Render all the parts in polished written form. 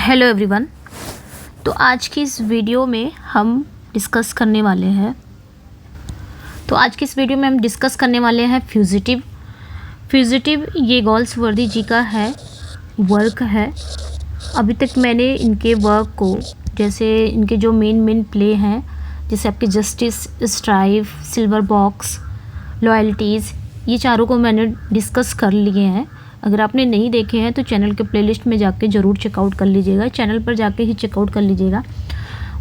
Hello everyone. तो आज की इस वीडियो में हम डिस्कस करने वाले हैं फ्यूजिटिव ये गोल्सवर्दी जी का है वर्क है। अभी तक मैंने इनके वर्क को, जैसे इनके जो मेन प्ले हैं, जैसे आपके justice, strive, silver box, loyalties, ये चारों को मैंने डिस्कस कर लिए हैं। अगर आपने नहीं देखे हैं तो चैनल के प्लेलिस्ट में जाके ज़रूर चेकआउट कर लीजिएगा, चैनल पर जाके ही चेकआउट कर लीजिएगा।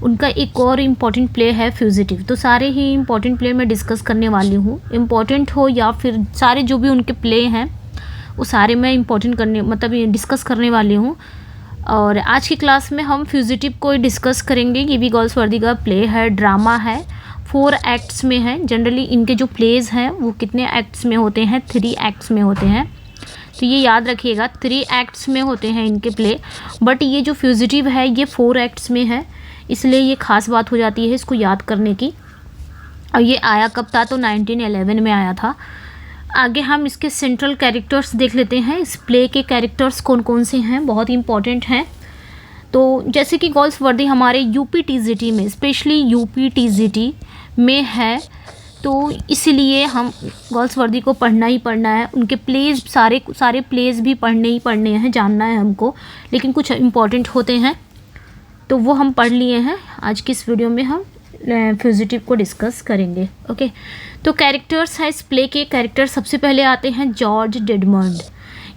उनका एक और इम्पॉर्टेंट प्ले है फ्यूजिटिव। तो सारे ही इम्पॉर्टेंट प्ले मैं डिस्कस करने वाली हूँ, इम्पॉर्टेंट हो या फिर सारे जो भी उनके प्ले हैं वो सारे मैं डिस्कस करने वाली हूँ। और आज की क्लास में हम फ्यूजिटिव को डिस्कस करेंगे। ये भी गोल्सवर्दी का प्ले है, ड्रामा है, 4 एक्ट्स में है। जनरली इनके जो प्लेज हैं वो कितने एक्ट्स में होते हैं? 3 एक्ट्स में होते हैं। तो ये याद रखिएगा, 3 एक्ट्स में होते हैं इनके प्ले। बट ये जो फ्यूजिटिव है ये 4 एक्ट्स में है, इसलिए ये ख़ास बात हो जाती है इसको याद करने की। और ये आया कब था? तो 1911 में आया था। आगे हम इसके सेंट्रल कैरेक्टर्स देख लेते हैं। इस प्ले के कैरेक्टर्स कौन कौन से हैं, बहुत इंपॉर्टेंट हैं। तो जैसे कि गोल्सवर्दी हमारे यूपीटीजीटी में, स्पेशली यूपीटीजीटी में है, तो इसलिए हम गोल्सवर्दी को पढ़ना ही पढ़ना है। उनके प्लेज सारे प्लेज भी पढ़ने ही पढ़ने हैं, जानना है हमको। लेकिन कुछ इम्पॉर्टेंट होते हैं तो वो हम पढ़ लिए हैं। आज की इस वीडियो में हम फ्यूजिटिव को डिस्कस करेंगे। ओके, तो कैरेक्टर्स है इस प्ले के। कैरेक्टर सबसे पहले आते हैं जॉर्ज डेडमंड।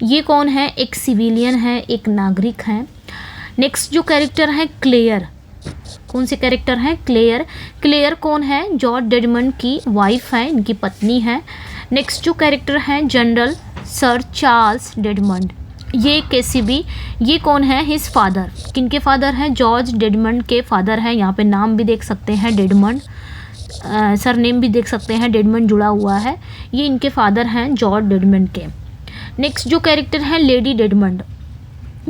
ये कौन है? एक सिविलियन है, एक नागरिक है। नेक्स्ट जो कैरेक्टर है क्लेयर। कौन से कैरेक्टर हैं? क्लेयर कौन है? जॉर्ज डेडमंड की वाइफ है, इनकी पत्नी है। नेक्स्ट जो कैरेक्टर हैं जनरल सर चार्ल्स डेडमंड, ये केसीबी। ये कौन है? His father. किनके फादर हैं? जॉर्ज डेडमंड के फादर हैं। यहाँ पे नाम भी देख सकते हैं डेडमंड, सर नेम भी देख सकते हैं, डेडमंड जुड़ा हुआ है। ये इनके फादर हैं जॉर्ज डेडमंड के। नेक्स्ट जो कैरेक्टर है लेडी डेडमंड,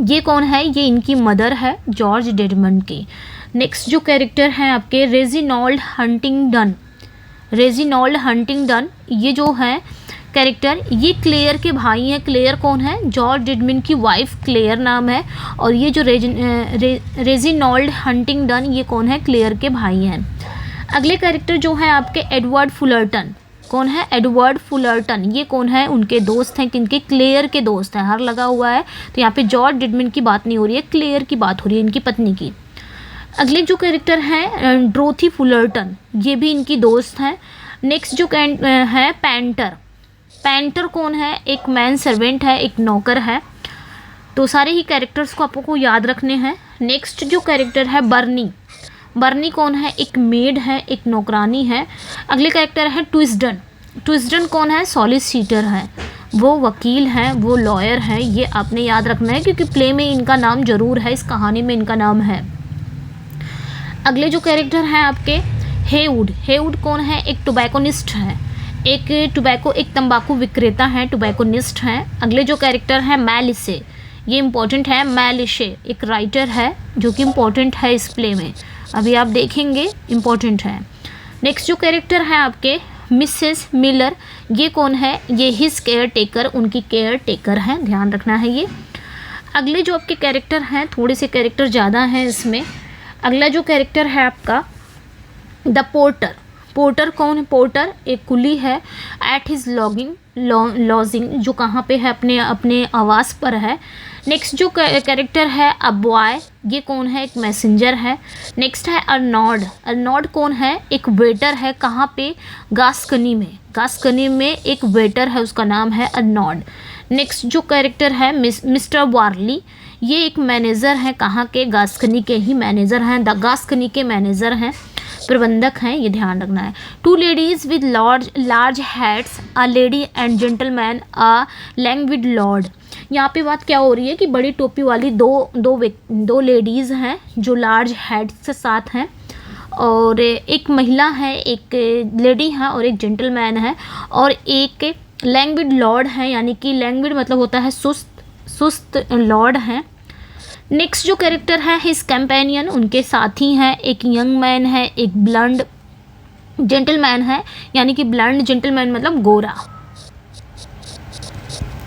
ये कौन है? ये इनकी मदर है जॉर्ज डेडमंड की। नेक्स्ट जो कैरेक्टर हैं आपके रेजिनॉल्ड हंटिंगडन, ये जो है कैरेक्टर, ये क्लेयर के भाई हैं। क्लेयर कौन है? जॉर्ज डेडमंड की वाइफ क्लेयर नाम है। और ये जो रेजिनॉल्ड हंटिंगडन, ये कौन है? क्लेयर के भाई हैं। अगले कैरेक्टर जो है आपके एडवर्ड फुलरटन। कौन है? Edward Fullerton. ये कौन है? उनके दोस्त हैं। किनके? क्लेयर के दोस्त हैं। हर लगा हुआ है तो यहाँ पे जॉर्ज डेडमंड की बात नहीं हो रही है, क्लेयर की बात हो रही है, इनकी पत्नी की। अगले जो कैरेक्टर हैं ड्रोथी फुलरटन, ये भी इनकी दोस्त हैं। नेक्स्ट जो है पैंटर कौन है? एक मैन सर्वेंट है, एक नौकर है। तो सारे ही कैरेक्टर्स को आपको याद रखने हैं। नेक्स्ट जो कैरेक्टर है बर्नी कौन है? एक मेड है, एक नौकरानी है। अगले कैरेक्टर है ट्विस्डन कौन है? सॉलिसिटर है, वो वकील हैं, वो लॉयर हैं। ये आपने याद रखना है क्योंकि प्ले में इनका नाम जरूर है, इस कहानी में इनका नाम है। अगले जो कैरेक्टर हैं आपके हेवुड कौन है? एक टोबैकोनिस्ट है, एक तंबाकू विक्रेता हैं, टोबैकोनिस्ट हैं। अगले जो कैरेक्टर है मैलिसे, ये इम्पोर्टेंट है। मैलिशे एक राइटर है जो कि इम्पोर्टेंट है इस प्ले में, अभी आप देखेंगे, इम्पोर्टेंट है। नेक्स्ट जो कैरेक्टर है आपके मिसेस मिलर, ये कौन है? ये हिज केयर टेकर, उनकी केयर टेकर हैं, ध्यान रखना है ये। अगले जो आपके कैरेक्टर हैं, थोड़े से कैरेक्टर ज़्यादा हैं इसमें। अगला जो कैरेक्टर है आपका द पोर्टर कौन है? पोर्टर एक कुली है। एट हिज लॉजिंग, जो कहाँ पे है? अपने आवास पर है। नेक्स्ट जो कैरेक्टर है अ बॉय, ये कौन है? एक मैसेंजर है। नेक्स्ट है अर्नॉड कौन है? एक वेटर है। कहाँ पे? गास्कनी में एक वेटर है, उसका नाम है अर्नॉड। नेक्स्ट जो कैरेक्टर है मिस्टर वार्ली, ये एक मैनेजर है। कहाँ के? गास्कनी के ही मैनेजर हैं, गास्कनी के मैनेजर हैं, प्रबंधक हैं, ये ध्यान रखना है। 2 ladies with large hats, a lady and gentleman, a languid lord. यहाँ पे बात क्या हो रही है कि बड़ी टोपी वाली दो लेडीज़ हैं जो लार्ज हैट्स के साथ हैं, और एक महिला है, एक लेडी है और एक जेंटलमैन है, और एक लैंग्विड लॉर्ड है, यानी कि लैंग्विड मतलब होता है सुस्त लॉर्ड हैं। नेक्स्ट जो कैरेक्टर है हिज कंपेनियन, उनके साथी हैं। एक यंग मैन है, एक ब्लंड जेंटलमैन है, यानी कि ब्लंड जेंटलमैन मतलब गोरा।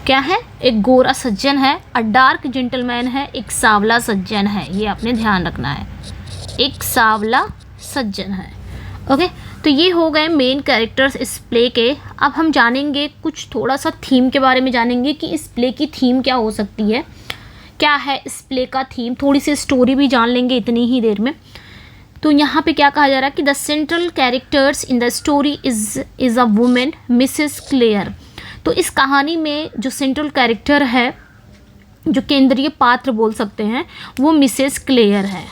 क्या है, एक गोरा सज्जन है, अ डार्क जेंटलमैन है, एक सांवला सज्जन है, ये आपने ध्यान रखना है, एक सांवला सज्जन है। ओके, तो ये हो गए मेन कैरेक्टर्स इस प्ले के। अब हम जानेंगे कुछ थोड़ा सा थीम के बारे में, जानेंगे कि इस प्ले की थीम क्या हो सकती है, क्या है इस प्ले का थीम, थोड़ी सी स्टोरी भी जान लेंगे इतनी ही देर में। तो यहाँ पे क्या कहा जा रहा है कि the central characters in the story is a women Mrs Claire. तो इस कहानी में जो सेंट्रल कैरेक्टर है, जो केंद्रीय पात्र बोल सकते हैं, वो मिसेस क्लेयर है।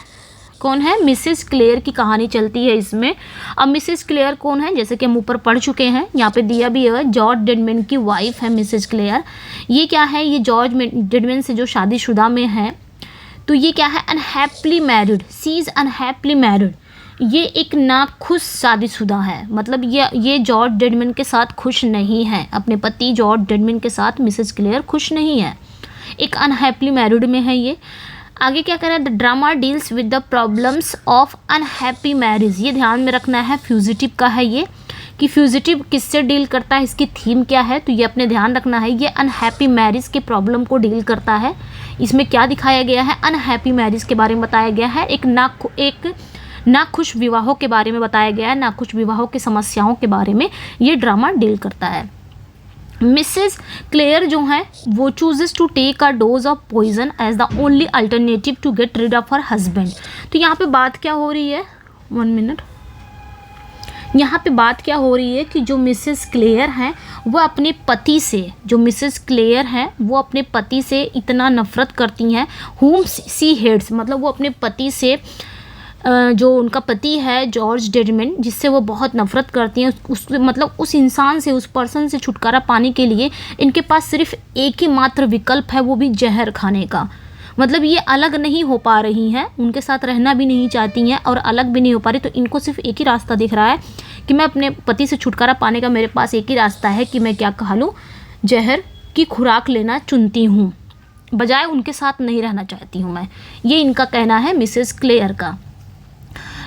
कौन है, मिसेस क्लेयर की कहानी चलती है इसमें। अब मिसेस क्लेयर कौन है, जैसे कि हम ऊपर पढ़ चुके हैं, यहाँ पे दिया भी है, जॉर्ज डेडमैन की वाइफ है मिसेस क्लेयर। ये क्या है, ये जॉर्ज डेडमैन से जो शादीशुदा में है। तो ये क्या है, unhappily married, C is unhappily married. ये एक नाखुश शादीशुदा है, मतलब ये जॉर्ज डेडमैन के साथ खुश नहीं है, अपने पति जॉर्ज डेडमैन के साथ मिसेस क्लेयर खुश नहीं है, एक अनहैप्पीली मैरिड में है ये। आगे क्या करें, the drama deals with the problems of unhappy marriage. ये ध्यान में रखना है, फ्यूजिटिव का है ये, कि फ्यूजिटिव किससे डील करता है, इसकी थीम क्या है, तो ये अपने ध्यान रखना है। ये अनहैप्पी मैरिज के प्रॉब्लम को डील करता है। इसमें क्या दिखाया गया है, अनहैप्पी मैरिज के बारे में बताया गया है, एक नाखुश विवाहों के बारे में बताया गया है, नाखुश विवाहों की समस्याओं के बारे में ये ड्रामा डील करता है। मिसेस क्लेयर जो है वो chooses to take a dose of poison as the only alternative to get rid of her husband. तो यहाँ पे बात क्या हो रही है, 1 मिनट, यहाँ पे बात क्या हो रही है कि जो मिसेस क्लेयर हैं वो अपने पति से, जो मिसेस क्लेयर हैं वो अपने पति से इतना नफरत करती हैं, हुम सी हेट्स, मतलब वो अपने पति से, जो उनका पति है जॉर्ज डेडमैन, जिससे वो बहुत नफरत करती हैं, मतलब उस इंसान से, उस पर्सन से छुटकारा पाने के लिए इनके पास सिर्फ एक ही मात्र विकल्प है, वो भी जहर खाने का। मतलब ये अलग नहीं हो पा रही हैं, उनके साथ रहना भी नहीं चाहती हैं और अलग भी नहीं हो पा रही, तो इनको सिर्फ एक ही रास्ता दिख रहा है कि मैं अपने पति से छुटकारा पाने का मेरे पास एक ही रास्ता है कि मैं क्या खा लूँ, जहर की खुराक लेना चुनती हूँ, बजाय उनके साथ नहीं रहना चाहती हूँ मैं। ये इनका कहना है मिसेस क्लेयर का।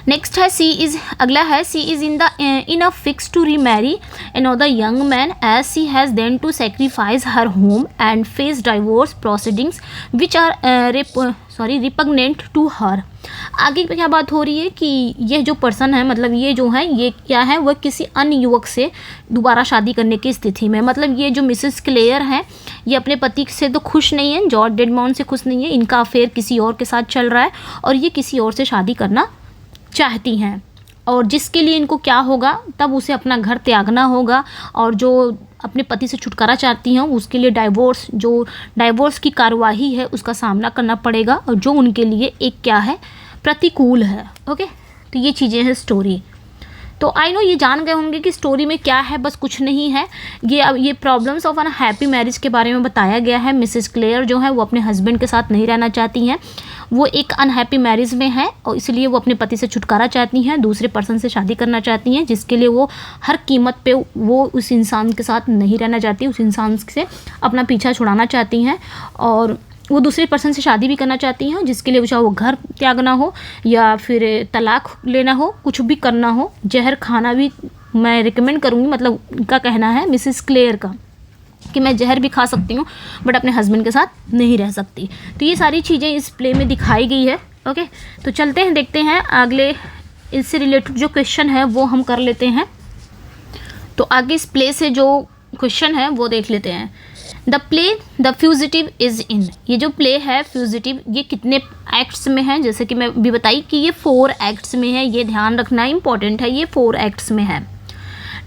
नेक्स्ट है अगला है she is in a fix to remarry another young man as she has then to sacrifice her home and face divorce proceedings which are repugnant to her. आगे क्या बात हो रही है कि ये जो पर्सन है, मतलब ये जो है, ये क्या है, वह किसी अन्य युवक से दोबारा शादी करने की स्थिति में, मतलब ये जो मिसेस क्लेयर हैं ये अपने पति से तो खुश नहीं है, जॉर्ज डेडमैन से खुश नहीं है, इनका अफेयर किसी और के साथ चल रहा है और ये किसी और से शादी करना चाहती हैं, और जिसके लिए इनको क्या होगा, तब उसे अपना घर त्यागना होगा, और जो अपने पति से छुटकारा चाहती हैं उसके लिए डाइवोर्स की कार्यवाही है उसका सामना करना पड़ेगा, और जो उनके लिए एक क्या है, प्रतिकूल है। ओके, तो ये चीज़ें हैं स्टोरी। तो आई नो ये जान गए होंगे कि स्टोरी में क्या है, बस कुछ नहीं है, ये प्रॉब्लम्स ऑफ अनहैप्पी मैरिज के बारे में बताया गया है। मिसेस क्लेयर जो है वो अपने हस्बैंड के साथ नहीं रहना चाहती हैं, वो एक अनहैप्पी मैरिज में है और इसलिए वो अपने पति से छुटकारा चाहती हैं, दूसरे पर्सन से शादी करना चाहती हैं, जिसके लिए वो हर कीमत पे वो उस इंसान के साथ नहीं रहना चाहती, उस इंसान से अपना पीछा छुड़ाना चाहती हैं, और वो दूसरे पर्सन से शादी भी करना चाहती हैं, जिसके लिए चाहे वो घर त्यागना हो या फिर तलाक लेना हो, कुछ भी करना हो, जहर खाना भी मैं रिकमेंड करूँगी, मतलब उनका कहना है मिसेस क्लेयर का कि मैं जहर भी खा सकती हूँ बट अपने हस्बैंड के साथ नहीं रह सकती। तो ये सारी चीज़ें इस प्ले में दिखाई गई है। ओके, तो चलते हैं, देखते हैं अगले इससे रिलेटेड जो क्वेश्चन है वो हम कर लेते हैं। तो आगे इस प्ले से जो क्वेश्चन है वो देख लेते हैं। The play the fugitive is in, ये जो प्ले है फ्यूजिटिव, ये कितने एक्ट्स में है, जैसे कि मैं भी बताई कि ये 4 एक्ट्स में है, ये ध्यान रखना इंपॉर्टेंट है, ये 4 एक्ट्स में है।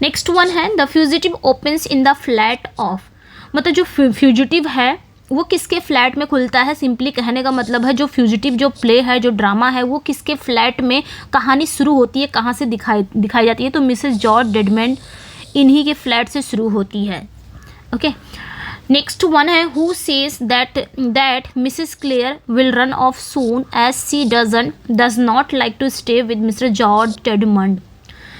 नेक्स्ट वन है the fugitive opens in the flat of, मतलब जो फ्यूजिटिव है वो किसके फ्लैट में खुलता है, सिंपली कहने का मतलब है जो फ्यूजिटिव जो प्ले है, जो ड्रामा है, वो किसके फ्लैट में कहानी शुरू होती है, कहाँ से दिखाई जाती है, तो मिसेस जॉर्ज डेडमैन इन्हीं के फ्लैट से शुरू होती है। ओके, नेक्स्ट वन है who says that Mrs Claire will run off soon as she does not like to stay with mister George Dedmond.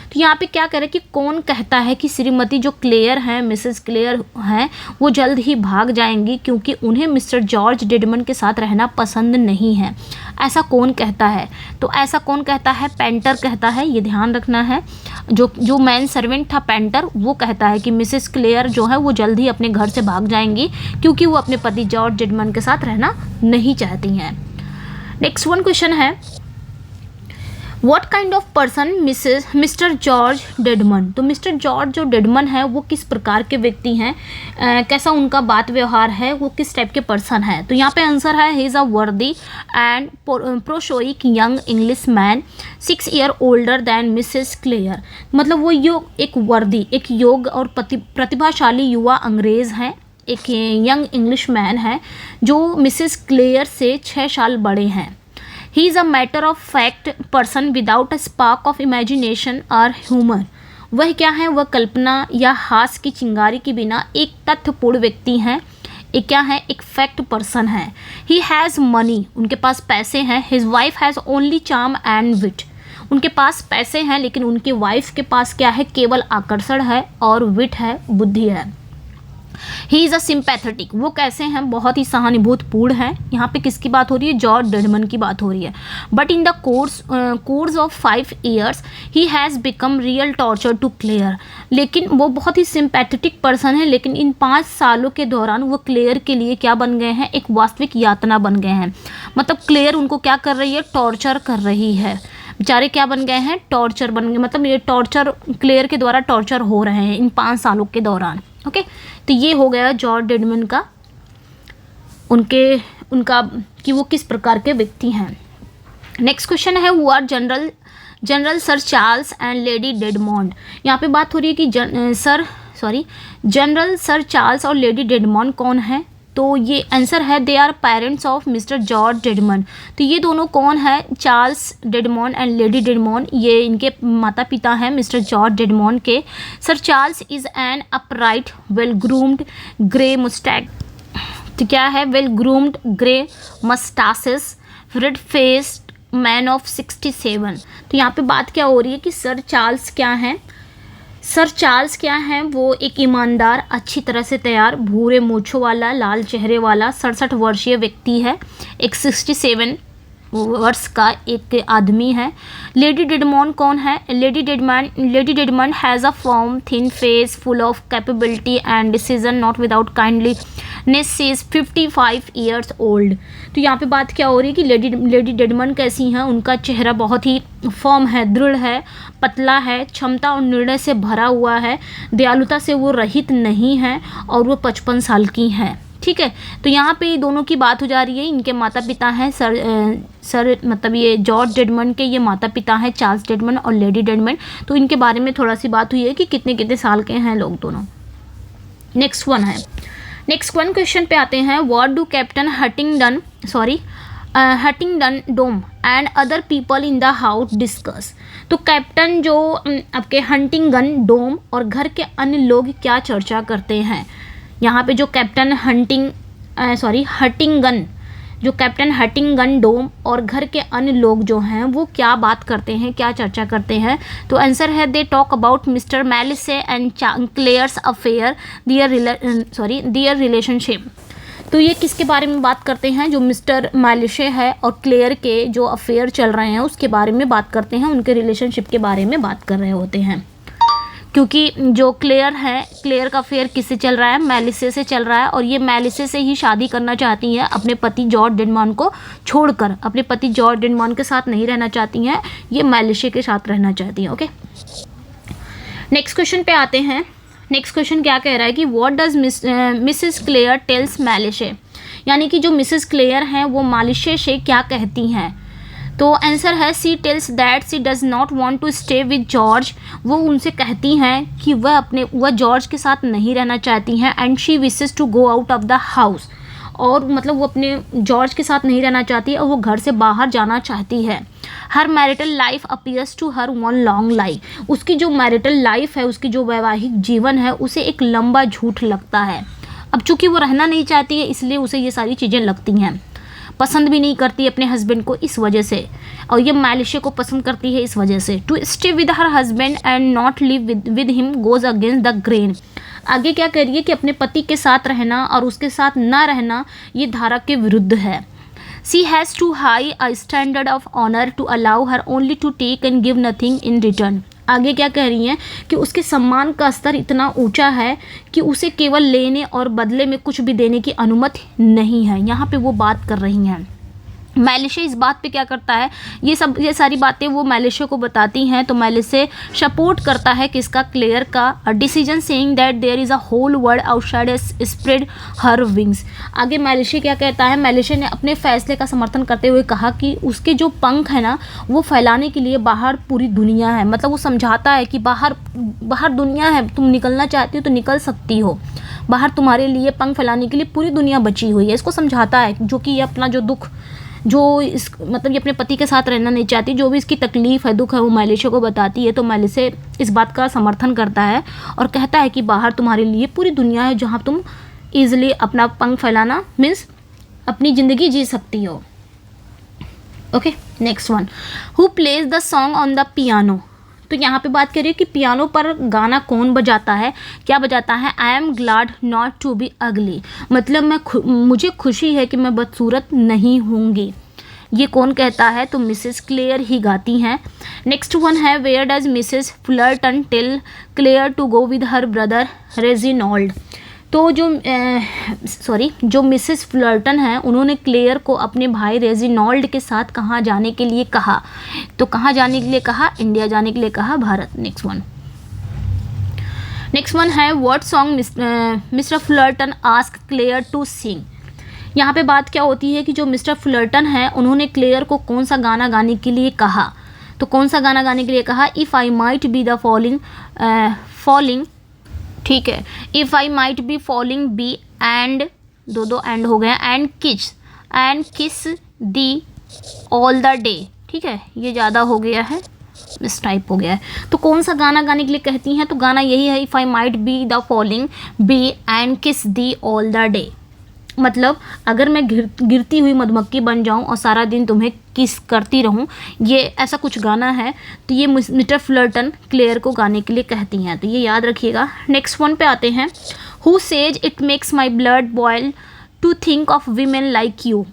तो यहाँ पे क्या कह रहे हैं कि कौन कहता है कि श्रीमती जो क्लेयर हैं, मिसेस क्लेयर हैं, वो जल्द ही भाग जाएंगी क्योंकि उन्हें मिस्टर जॉर्ज डेडमंड के साथ रहना पसंद नहीं है। ऐसा कौन कहता है? तो ऐसा कौन कहता है? पेंटर कहता है, ये ध्यान रखना है। जो मैन सर्वेंट था पेंटर, वो कहता है कि मिसेस क्लेयर जो है वो जल्द ही अपने घर से भाग जाएंगी क्योंकि वो अपने पति जॉर्ज डेडमंड के साथ रहना नहीं चाहती हैं। नेक्स्ट वन क्वेश्चन है, what kind of person mister George Dedmond. तो मिस्टर जॉर्ज जो डेडमंड है वो किस प्रकार के व्यक्ति हैं, कैसा उनका बात व्यवहार है, वो किस टाइप के पर्सन है। तो यहाँ पे आंसर है, ही is a worthy and prosaic young English man 6 year older than Mrs Claire. मतलब वो एक वर्दी, एक योग्य और प्रतिभाशाली युवा अंग्रेज़ हैं, एक यंग इंग्लिश मैन है जो मिसेस क्लेयर से 6 साल बड़े हैं। ही is a matter of fact person without a spark of imagination और ह्यूमर। वह क्या है? वह कल्पना या हास्य की चिंगारी के बिना एक तथ्यपूर्ण व्यक्ति हैं। एक क्या है? एक फैक्ट पर्सन है। ही हैज़ मनी, उनके पास पैसे हैं। His wife has only charm and wit. उनके पास पैसे हैं लेकिन उनकी वाइफ के पास क्या है? केवल आकर्षण है और विट है, बुद्धि है। ही इज़ अ सिंपैथेटिक, वो कैसे हैं? बहुत ही सहानुभूतिपूर्ण हैं। यहाँ पे किसकी बात हो रही है? जॉर्ज डेडमंड की बात हो रही है। But in the course of 5 years he has become real torture to Claire. लेकिन वो बहुत ही सिंपैथेटिक पर्सन है, लेकिन इन 5 सालों के दौरान वो क्लेयर के लिए क्या बन गए हैं? एक वास्तविक यातना बन गए हैं। मतलब क्लेयर उनको क्या कर रही है? टॉर्चर कर रही है। बेचारे क्या बन गए हैं? टॉर्चर बन गए। मतलब ये टॉर्चर, क्लेयर के द्वारा टॉर्चर हो रहे हैं इन 5 सालों के दौरान। ओके, तो ये हो गया जॉर्ज डेडमंड का, उनका कि वो किस प्रकार के व्यक्ति हैं। नेक्स्ट क्वेश्चन है, who are general sir Charles and lady Dedmond. यहाँ पे बात हो रही है कि जनरल सर चार्ल्स और लेडी डेडमंड कौन है। तो ये आंसर है, they are parents of mister George Dedmond. तो ये दोनों कौन है? Charles Dedmond and lady Dedmond, ये इनके माता पिता हैं मिस्टर जॉर्ज डेडमंड के। Sir Charles is an upright well groomed grey moustache. तो क्या है? Well groomed grey moustaches red faced man of 67। तो यहाँ पे बात क्या हो रही है कि सर चार्ल्स क्या हैं? सर चार्ल्स क्या हैं? वो एक ईमानदार, अच्छी तरह से तैयार, भूरे मूंछों वाला, लाल चेहरे वाला 67 वर्षीय व्यक्ति है। एक 67 वर्ष का एक आदमी है। लेडी डेडमंड कौन है? Lady Dedmond has a form thin face full of capability and decision not without kindliness. She is 55 years old. तो यहाँ पे बात क्या हो रही है कि लेडी डेडमंड कैसी हैं? उनका चेहरा बहुत ही फॉर्म है, दृढ़ है, पतला है, क्षमता और निर्णय से भरा हुआ है, दयालुता से वो रहित नहीं है और वो 55 साल की हैं। ठीक है, तो यहाँ पे दोनों की बात हो जा रही है। इनके माता पिता हैं सर मतलब ये जॉर्ज डेडमंड के ये माता पिता हैं चार्ल्स डेडमंड और लेडी डेडमंड। तो इनके बारे में थोड़ा सी बात हुई है कि कितने कितने साल के हैं लोग दोनों। नेक्स्ट वन क्वेश्चन पे आते हैं, what do captain Huntingdon Dom and other people in the house discuss. तो कैप्टन जो आपके हंटिंगन डोम और घर के अन्य लोग क्या चर्चा करते हैं। यहाँ पे जो कैप्टन हटिंगन डोम और घर के अन्य लोग जो हैं वो क्या बात करते हैं, क्या चर्चा करते हैं। तो आंसर है, they talk about mister Malise and Claire's affair their relationship. तो ये किसके बारे में बात करते हैं? जो मिस्टर मैलिसे है और क्लेयर के जो अफेयर चल रहे हैं उसके बारे में बात करते हैं, उनके रिलेशनशिप के बारे में बात कर रहे होते हैं। क्योंकि जो क्लेयर है, क्लेयर का अफेयर किससे चल रहा है? मैलिसे से चल रहा है और ये मैलिसे से ही शादी करना चाहती हैं, अपने पति जॉर्ज डेडमंड को छोड़कर अपने पति जॉर्ज डेडमंड के साथ नहीं रहना चाहती हैं, ये मैलिसे के साथ रहना चाहती हैं। ओके, नेक्स्ट क्वेश्चन पे आते हैं। नेक्स्ट क्वेश्चन क्या कह रहा है कि what does Mrs Claire tells Malise. यानी कि जो मिसेस क्लेयर हैं वो मैलिसे से क्या कहती हैं। तो आंसर है, she tells that she does not want to stay with George. वो उनसे कहती हैं कि वह जॉर्ज के साथ नहीं रहना चाहती हैं। And she wishes to go out of the house, और मतलब वो अपने जॉर्ज के साथ नहीं रहना चाहती और वो घर से बाहर जाना चाहती है। Her marital life appears to her one long lie. उसकी जो मैरिटल लाइफ है, उसकी जो वैवाहिक जीवन है, उसे एक लंबा झूठ लगता है। अब चूंकि वो रहना नहीं चाहती है इसलिए उसे ये सारी चीज़ें लगती हैं। पसंद भी नहीं करती अपने हस्बैंड को इस वजह से, और ये मैलिशे को पसंद करती है इस वजह से। To stay with her husband and not live with him goes against the grain. आगे क्या कह रही है कि अपने पति के साथ रहना और उसके साथ ना रहना ये धारा के विरुद्ध है। She has too high a standard of honour to allow her only to take and give nothing in return. आगे क्या कह रही हैं कि उसके सम्मान का स्तर इतना ऊंचा है कि उसे केवल लेने और बदले में कुछ भी देने की अनुमति नहीं है। यहाँ पे वो बात कर रही हैं। मैलिशे इस बात पे क्या करता है, ये सारी बातें वो मैलिशे को बताती हैं, तो मैलिशे सपोर्ट करता है किसका, क्लेयर का। Decision saying that there is a whole world outside spread her wings. आगे मैलिशे क्या कहता है, मैलिशे ने अपने फैसले का समर्थन करते हुए कहा कि उसके जो पंख है ना वो फैलाने के लिए बाहर पूरी दुनिया है। मतलब वो समझाता है कि बाहर दुनिया है, तुम निकलना चाहती हो तो निकल सकती हो, बाहर तुम्हारे लिए पंख फैलाने के लिए पूरी दुनिया बची हुई है। इसको समझाता है जो कि ये अपना जो दुख जो इस मतलब ये अपने पति के साथ रहना नहीं चाहती, जो भी इसकी तकलीफ़ है, दुख है, वो मैलिशे को बताती है। तो मैलिशे इस बात का समर्थन करता है और कहता है कि बाहर तुम्हारे लिए पूरी दुनिया है जहाँ तुम ईजिली अपना पंख फैलाना मीन्स अपनी ज़िंदगी जी सकती हो। Okay, next one, who plays the song on the piano. तो यहाँ पे बात करिए कि पियानो पर गाना कौन बजाता है, क्या बजाता है। I am glad not to be ugly, मतलब मुझे खुशी है कि मैं बदसूरत नहीं होंगी। ये कौन कहता है, तो मिसेस क्लेयर ही गाती हैं। नेक्स्ट वन है, where does Mrs Fullerton tell Claire to go with her brother Reginald. तो जो मिसेस फ्लर्टन है उन्होंने क्लेयर को अपने भाई रेजिनॉल्ड के साथ कहाँ जाने के लिए कहा, तो कहाँ जाने के लिए कहा, इंडिया जाने के लिए कहा, भारत। नेक्स्ट वन है, what song mister Fullerton ask Claire to sing. यहाँ पे बात क्या होती है कि जो मिस्टर फ्लर्टन है उन्होंने क्लेयर को कौन सा गाना गाने के लिए कहा, तो कौन सा गाना गाने के लिए कहा, if I might be the falling, ठीक है, if I might be falling be and दो एंड हो गया, and kiss the all the day, ठीक है, ये ज़्यादा हो गया है, इस टाइप हो गया है। तो कौन सा गाना गाने के लिए कहती हैं, तो गाना यही है, if I might be the falling be and kiss the all the day. मतलब अगर मैं गिरती हुई मधुमक्खी बन जाऊं और सारा दिन तुम्हें किस करती रहूं, ये ऐसा कुछ गाना है। तो ये मिस्टर फ्लर्टन क्लेयर को गाने के लिए कहती हैं, तो ये याद रखिएगा। नेक्स्ट वन पे आते हैं, who says it makes my blood boil to think of women like you.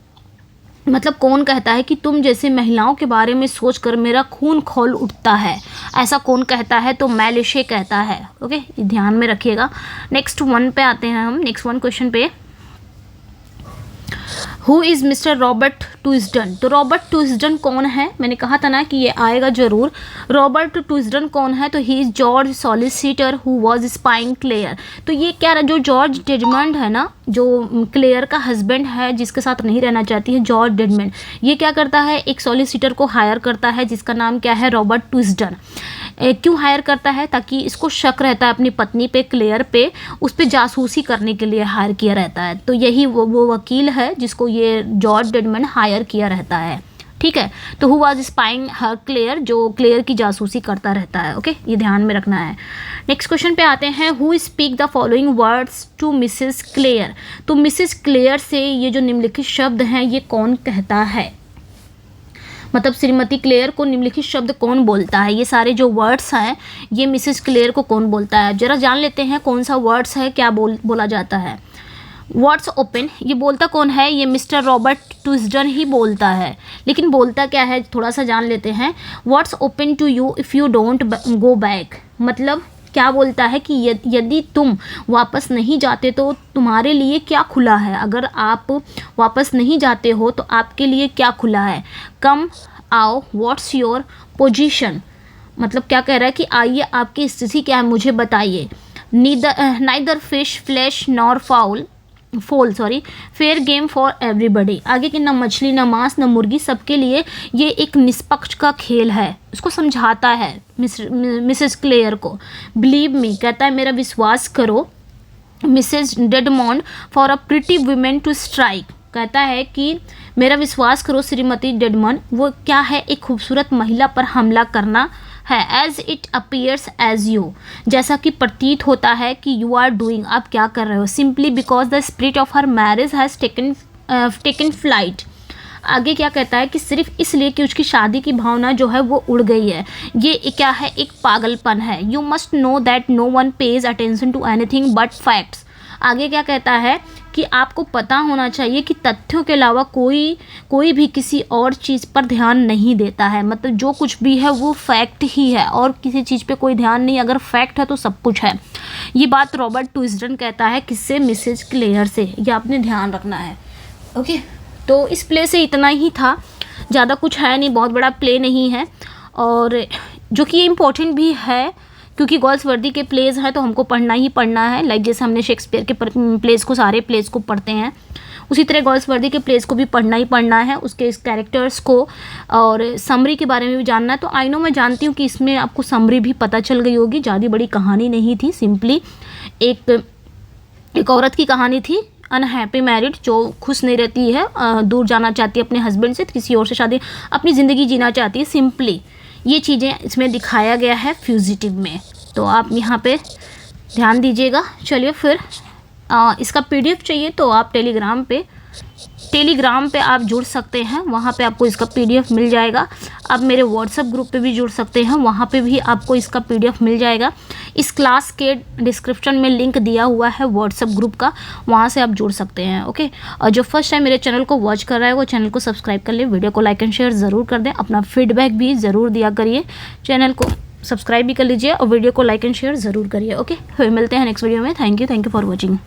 मतलब कौन कहता है कि तुम जैसे महिलाओं के बारे में सोचकर मेरा खून खौल उठता है, ऐसा कौन कहता है, तो मैलिशे कहता है। ओके, ध्यान में रखिएगा। नेक्स्ट वन पे आते हैं हम, नेक्स्ट वन क्वेश्चन पे, हु इज़ मिस्टर रॉबर्ट ट्विस्डन। तो रॉबर्ट ट्विस्डन कौन है, मैंने कहा था ना कि ये आएगा जरूर। रॉबर्ट ट्विस्डन कौन है, तो he is George solicitor who was spying Claire. तो ये क्या जो जॉर्ज डेडमंड है ना, जो क्लेयर का हस्बैंड है जिसके साथ नहीं रहना चाहती है, जॉर्ज डेडमंड, ये क्या करता है, एक सॉलिसिटर को हायर करता है जिसका नाम क्या है, रॉबर्ट ट्विस्डन। क्यों हायर करता है, ताकि इसको शक रहता है अपनी पत्नी पे, क्लेयर पे, उस पर जासूसी करने के लिए हायर किया रहता है। तो यही वो वकील है जिसको ये जॉर्ज डेडमंड हायर किया रहता है, ठीक है। तो who was spying her Claire, जो क्लेयर की जासूसी करता रहता है। ओके, ये ध्यान में रखना है। नेक्स्ट क्वेश्चन पे आते हैं, who speak the following words to Mrs Claire. तो मिसेस क्लेयर से ये जो निम्नलिखित शब्द हैं ये कौन कहता है, मतलब श्रीमती क्लेयर को निम्नलिखित शब्द कौन बोलता है, ये सारे जो वर्ड्स हैं ये मिसेस क्लेयर को कौन बोलता है। जरा जान लेते हैं कौन सा वर्ड्स है, क्या बोला जाता है। वर्ड्स ओपन, ये बोलता कौन है, ये मिस्टर रॉबर्ट ट्विस्डन ही बोलता है, लेकिन बोलता क्या है थोड़ा सा जान लेते हैं। Words open to you if you don't go back, मतलब क्या बोलता है कि यदि तुम वापस नहीं जाते तो तुम्हारे लिए क्या खुला है, अगर आप वापस नहीं जाते हो तो आपके लिए क्या खुला है। कम आओ, व्हाट्स योर पोजीशन, मतलब क्या कह रहा है कि आइए आपकी स्थिति क्या है मुझे बताइए। नाइदर फिश फ्लैश नॉर फोल फेयर गेम फॉर एवरीबडी, आगे कि ना मछली ना मांस ना मुर्गी, सबके लिए ये एक निष्पक्ष का खेल है, उसको समझाता है मिसेस क्लेयर को। बिलीव मी, कहता है मेरा विश्वास करो। Mrs Dedmond for a pretty women to strike, कहता है कि मेरा विश्वास करो श्रीमती डेडमंड, वो क्या है, एक खूबसूरत महिला पर हमला करना है। As it appears as you, जैसा कि प्रतीत होता है कि यू आर डूइंग, आप क्या कर रहे हो। Simply because the spirit of her marriage has taken flight, आगे क्या कहता है कि सिर्फ इसलिए कि उसकी शादी की भावना जो है वो उड़ गई है, ये क्या है, एक पागलपन है। You must know that no one pays attention to anything but facts. आगे क्या कहता है कि आपको पता होना चाहिए कि तथ्यों के अलावा कोई भी किसी और चीज़ पर ध्यान नहीं देता है। मतलब जो कुछ भी है वो फैक्ट ही है और किसी चीज़ पे कोई ध्यान नहीं, अगर फैक्ट है तो सब कुछ है। ये बात रॉबर्ट ट्विस्टन कहता है किससे, मिसेज क्लेयर से। ये आपने ध्यान रखना है। ओके, तो इस प्ले से इतना ही था, ज़्यादा कुछ है नहीं, बहुत बड़ा प्ले नहीं है, और जो कि ये इम्पोर्टेंट भी है क्योंकि गोल्सवर्दी के प्लेज हैं तो हमको पढ़ना ही पढ़ना है। लाइक जैसे हमने शेक्सपियर के प्लेज को, सारे प्लेज को पढ़ते हैं, उसी तरह गोल्सवर्दी के प्लेज को भी पढ़ना ही पढ़ना है, उसके इस कैरेक्टर्स को और समरी के बारे में भी जानना है। तो आई नो, मैं जानती हूँ कि इसमें आपको समरी भी पता चल गई होगी, ज़्यादा बड़ी कहानी नहीं थी, सिंपली एक औरत की कहानी थी, अनहैप्पी मैरिड, जो खुश नहीं रहती है, दूर जाना चाहती है अपने हस्बैंड से, किसी और से शादी, अपनी ज़िंदगी जीना चाहती है। सिंपली ये चीज़ें इसमें दिखाया गया है फ्यूजिटिव में, तो आप यहाँ पे ध्यान दीजिएगा। चलिए फिर इसका पीडीएफ चाहिए तो आप टेलीग्राम पे आप जुड़ सकते हैं, वहाँ पे आपको इसका पीडीएफ मिल जाएगा। आप मेरे व्हाट्सएप ग्रुप पे भी जुड़ सकते हैं, वहाँ पे भी आपको इसका पीडीएफ मिल जाएगा। इस क्लास के डिस्क्रिप्शन में लिंक दिया हुआ है व्हाट्सएप ग्रुप का, वहाँ से आप जुड़ सकते हैं। ओके, और जो फर्स्ट टाइम मेरे चैनल को वॉच कर रहा है वो चैनल को सब्सक्राइब कर ले, वीडियो को लाइक एंड शेयर ज़रूर कर दें, अपना फीडबैक भी ज़रूर दिया करिए, चैनल को सब्सक्राइब भी कर लीजिए और वीडियो को लाइक एंड शेयर ज़रूर करिए। ओके, फिर मिलते हैं नेक्स्ट वीडियो में। Thank you for watching.